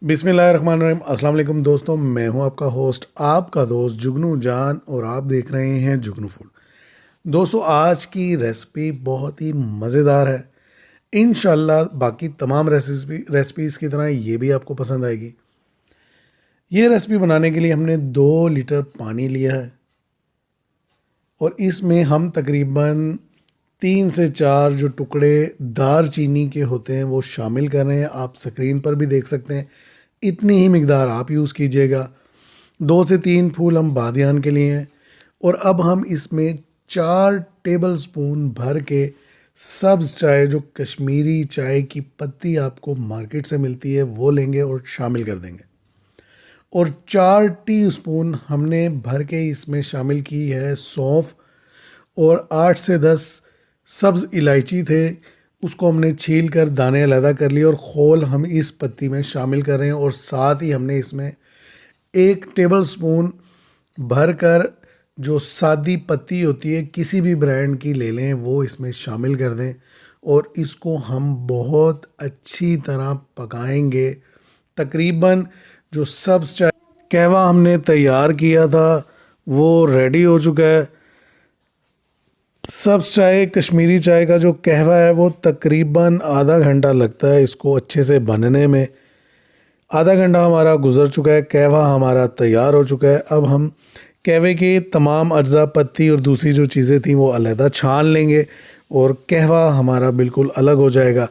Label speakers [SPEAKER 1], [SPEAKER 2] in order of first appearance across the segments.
[SPEAKER 1] बिस्मिल्लाहिर्रहमानिर्रहीम। अस्सलाम वालेकुम दोस्तों, मैं हूं आपका होस्ट, आपका दोस्त जुगनू जान, और आप देख रहे हैं जुगनू फूड। दोस्तों, आज की रेसिपी बहुत ही मज़ेदार है। इंशाल्लाह बाकी तमाम रेसिपीज़ की तरह ये भी आपको पसंद आएगी। ये रेसिपी बनाने के लिए हमने 2 लीटर पानी लिया है और इसमें हम तकरीबन 3 से 4 जो टुकड़े दारचीनी के होते हैं वो शामिल कर रहे हैं। आप स्क्रीन पर भी देख सकते हैं, इतनी ही मिकदार आप यूज़ कीजिएगा। 2 से 3 फूल हम बादियान के लिए हैं। और अब हम इसमें 4 टेबल स्पून भर के सब्ज़ चाय, जो कश्मीरी चाय की पत्ती आपको मार्केट से मिलती है, वो लेंगे और शामिल कर देंगे। और 4 टीस्पून हमने भर के इसमें शामिल की है सौंफ। और 8 से 10 सब्ज़ इलायची थे, उसको हमने छील कर दाने अलहदा कर लिए और खोल हम इस पत्ती में शामिल कर रहे हैं। और साथ ही हमने इसमें 1 टेबल स्पून भर कर जो सादी पत्ती होती है, किसी भी ब्रांड की ले लें, वो इसमें शामिल कर दें। और इसको हम बहुत अच्छी तरह पकाएंगे। तकरीबन जो सब्ज़ चाय कहवा हमने तैयार किया था वो रेडी हो चुका है। सब्ज़ चाय, कश्मीरी चाय का जो कहवा है, वो तकरीबन आधा घंटा लगता है इसको अच्छे से बनने में। आधा घंटा हमारा गुजर चुका है, कहवा हमारा तैयार हो चुका है। अब हम कहवे के तमाम अज्जा, पत्ती और दूसरी जो चीज़ें थी वो अलहदा छान लेंगे और कहवा हमारा बिल्कुल अलग हो जाएगा,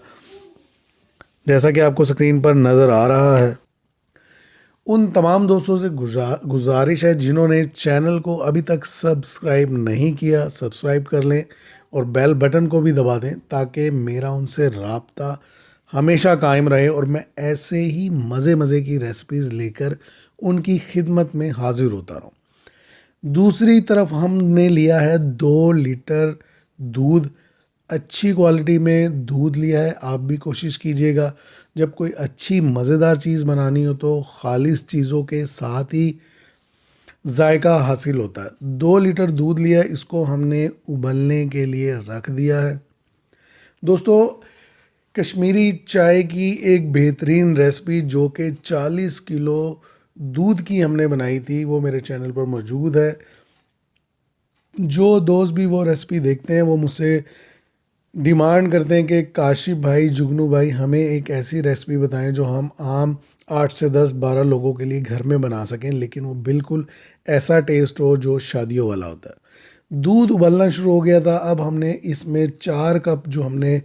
[SPEAKER 1] जैसा कि आपको स्क्रीन पर नज़र आ रहा है। उन तमाम दोस्तों से गुजारिश है जिन्होंने चैनल को अभी तक सब्सक्राइब नहीं किया, सब्सक्राइब कर लें और बेल बटन को भी दबा दें, ताकि मेरा उनसे राब्ता हमेशा कायम रहे और मैं ऐसे ही मज़े मज़े की रेसिपीज़ लेकर उनकी खिदमत में हाजिर होता रहूँ। दूसरी तरफ हमने लिया है 2 लीटर दूध। अच्छी क्वालिटी में दूध लिया है। आप भी कोशिश कीजिएगा, जब कोई अच्छी मज़ेदार चीज़ बनानी हो तो खालिस चीज़ों के साथ ही जायका हासिल होता है। 2 लीटर दूध लिया है, इसको हमने उबलने के लिए रख दिया है। दोस्तों, कश्मीरी चाय की एक बेहतरीन रेसिपी जो कि 40 किलो दूध की हमने बनाई थी, वो मेरे चैनल पर मौजूद है। जो दोस्त भी वो रेसिपी देखते हैं वो मुझसे डिमांड करते हैं कि काशिफ भाई, जुगनू भाई, हमें एक ऐसी रेसिपी बताएं जो हम आम 8 से 10 12 लोगों के लिए घर में बना सकें, लेकिन वो बिल्कुल ऐसा टेस्ट हो जो शादियों वाला होता है। दूध उबलना शुरू हो गया था। अब हमने इसमें 4 कप जो हमने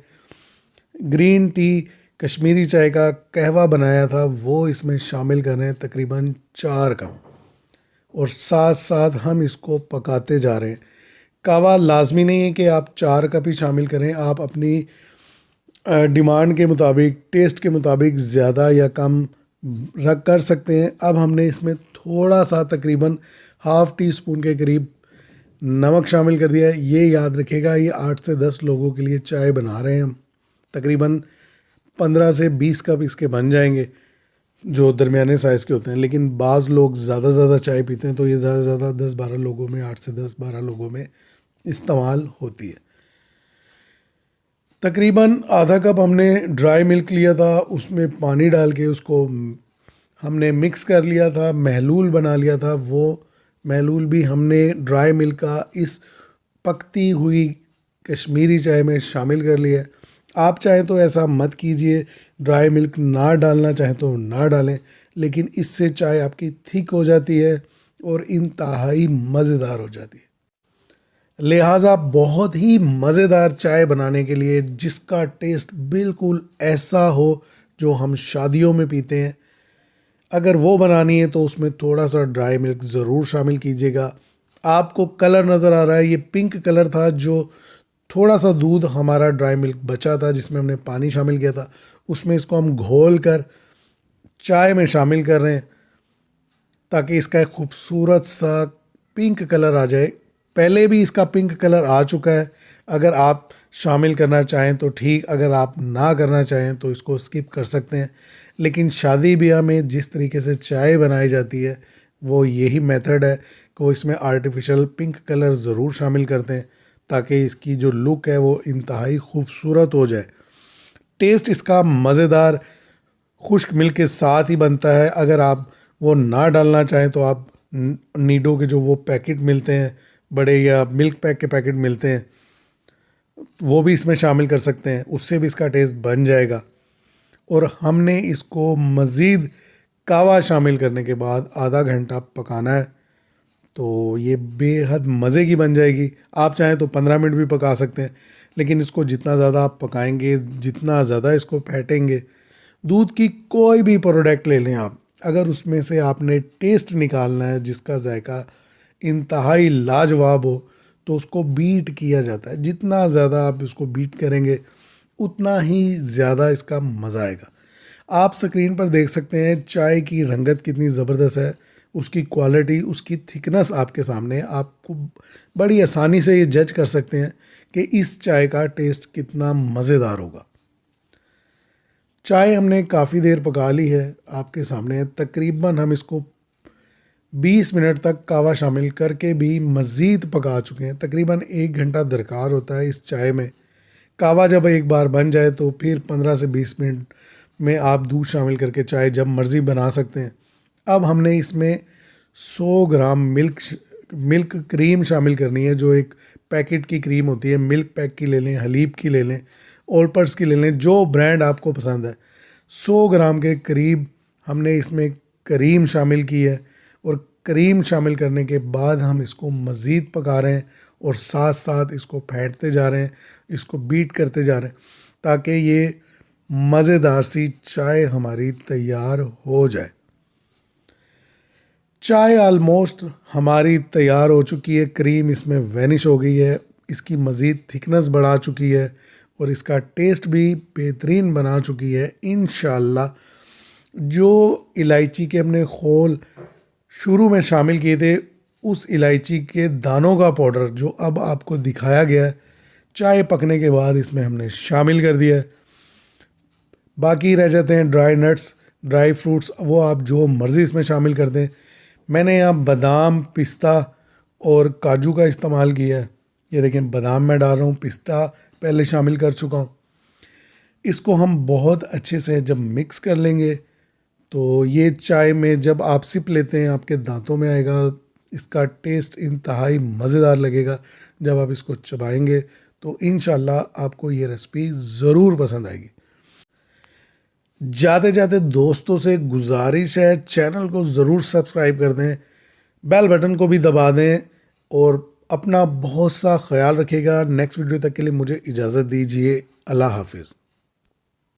[SPEAKER 1] ग्रीन टी कश्मीरी चाय का कहवा बनाया था वो इसमें शामिल कर रहे हैं, तकरीबन 4 कप। और साथ साथ हम इसको पकाते जा रहे हैं। कहवा लाजमी नहीं है कि आप 4 कप ही शामिल करें, आप अपनी डिमांड के मुताबिक, टेस्ट के मुताबिक ज़्यादा या कम रख कर सकते हैं। अब हमने इसमें थोड़ा सा, तकरीबन ½ टी स्पून के करीब नमक शामिल कर दिया है। ये याद रखिएगा, ये 8 से 10 लोगों के लिए चाय बना रहे हैं हम। तकरीबन 15 से 20 कप इसके बन जाएंगे, जो दरमियाने साइज़ के होते हैं। लेकिन बाज़ लोग ज़्यादा चाय पीते हैं, तो ये ज़्यादा से ज़्यादा 10-12 लोगों में, 8 से 10-12 लोगों में इस्तेमाल होती है। तकरीबन आधा कप हमने ड्राई मिल्क लिया था, उसमें पानी डाल के उसको हमने मिक्स कर लिया था, महलूल बना लिया था। वो महलूल भी हमने ड्राई मिल्क का इस पकती हुई कश्मीरी चाय में शामिल कर लिया। आप चाहें तो ऐसा मत कीजिए, ड्राई मिल्क ना डालना चाहें तो ना डालें, लेकिन इससे चाय आपकी थिक हो जाती है और इंतहाई मज़ेदार हो जाती है। लिहाजा बहुत ही मज़ेदार चाय बनाने के लिए, जिसका टेस्ट बिल्कुल ऐसा हो जो हम शादियों में पीते हैं, अगर वो बनानी है तो उसमें थोड़ा सा ड्राई मिल्क ज़रूर शामिल कीजिएगा। आपको कलर नज़र आ रहा है, ये पिंक कलर था, जो थोड़ा सा दूध हमारा ड्राई मिल्क बचा था जिसमें हमने पानी शामिल किया था, उसमें इसको हम घोल कर चाय में शामिल कर रहे हैं, ताकि इसका एक खूबसूरत सा पिंक कलर आ जाए। पहले भी इसका पिंक कलर आ चुका है। अगर आप शामिल करना चाहें तो ठीक, अगर आप ना करना चाहें तो इसको स्किप कर सकते हैं। लेकिन शादी ब्याह में जिस तरीके से चाय बनाई जाती है वो यही मेथड है कि वो इसमें आर्टिफिशियल पिंक कलर ज़रूर शामिल करते हैं, ताकि इसकी जो लुक है वो इंतहाई खूबसूरत हो जाए। टेस्ट इसका मज़ेदार, खुश्क मिल्क के साथ ही बनता है। अगर आप वो ना डालना चाहें तो आप नीडो के जो वो पैकेट मिलते हैं बड़े, या मिल्क पैक के पैकेट मिलते हैं, वो भी इसमें शामिल कर सकते हैं, उससे भी इसका टेस्ट बन जाएगा। और हमने इसको मज़ीद कावा शामिल करने के बाद आधा घंटा पकाना है, तो ये बेहद मज़े की बन जाएगी। आप चाहें तो 15 मिनट भी पका सकते हैं, लेकिन इसको जितना ज़्यादा आप पकाएंगे, जितना ज़्यादा इसको फेंटेंगे, दूध की कोई भी प्रोडक्ट ले लें आप, अगर उसमें से आपने टेस्ट निकालना है जिसका जायका इंतहाई लाजवाब हो, तो उसको बीट किया जाता है। जितना ज़्यादा आप इसको बीट करेंगे उतना ही ज़्यादा इसका मज़ा आएगा। आप स्क्रीन पर देख सकते हैं चाय की रंगत कितनी ज़बरदस्त है, उसकी क्वालिटी, उसकी थिकनेस आपके सामने है। आपको बड़ी आसानी से ये जज कर सकते हैं कि इस चाय का टेस्ट कितना मज़ेदार होगा। चाय हमने काफ़ी देर पका ली है, आपके सामने है। तकरीबन हम इसको 20 मिनट तक कावा शामिल करके भी मज़ीद पका चुके हैं। तकरीबन 1 घंटा दरकार होता है इस चाय में। कावा जब एक बार बन जाए तो फिर 15 से 20 मिनट में आप दूध शामिल करके चाय जब मर्ज़ी बना सकते हैं। अब हमने इसमें 100 ग्राम मिल्क क्रीम शामिल करनी है, जो एक पैकेट की क्रीम होती है। मिल्क पैक की ले लें, हलीब की ले लें, ओल्पर्स की ले लें, जो ब्रांड आपको पसंद है। 100 ग्राम के करीब हमने इसमें क्रीम शामिल की है, और क्रीम शामिल करने के बाद हम इसको मज़ीद पका रहे हैं और साथ साथ इसको फेंटते जा रहे हैं, इसको बीट करते जा रहे हैं, ताकि ये मज़ेदार सी चाय हमारी तैयार हो जाए। चाय आलमोस्ट हमारी तैयार हो चुकी है, क्रीम इसमें वैनिश हो गई है, इसकी मज़ीद थिकनेस बढ़ा चुकी है और इसका टेस्ट भी बेहतरीन बना चुकी है। इंशाल्लाह जो इलायची के हमने खोल शुरू में शामिल किए थे, उस इलायची के दानों का पाउडर जो अब आपको दिखाया गया है, चाय पकने के बाद इसमें हमने शामिल कर दिया है। बाकी रह जाते हैं ड्राई नट्स, ड्राई फ्रूट्स, वो आप जो मर्ज़ी इसमें शामिल कर दें। मैंने यहाँ बादाम, पिस्ता और काजू का इस्तेमाल किया है। ये देखें, बादाम मैं डाल रहा हूँ, पिस्ता पहले शामिल कर चुका हूँ। इसको हम बहुत अच्छे से जब मिक्स कर लेंगे तो ये चाय में जब आप सिप लेते हैं आपके दांतों में आएगा। इसका टेस्ट इंतहाई मज़ेदार लगेगा। जब आप इसको चबाएंगे तो इंशाल्लाह आपको ये रेसिपी ज़रूर पसंद आएगी। जाते जाते दोस्तों से गुजारिश है, चैनल को ज़रूर सब्सक्राइब कर दें, बेल बटन को भी दबा दें और अपना बहुत सा ख्याल रखिएगा। नेक्स्ट वीडियो तक के लिए मुझे इजाज़त दीजिए। अल्लाह हाफिज़।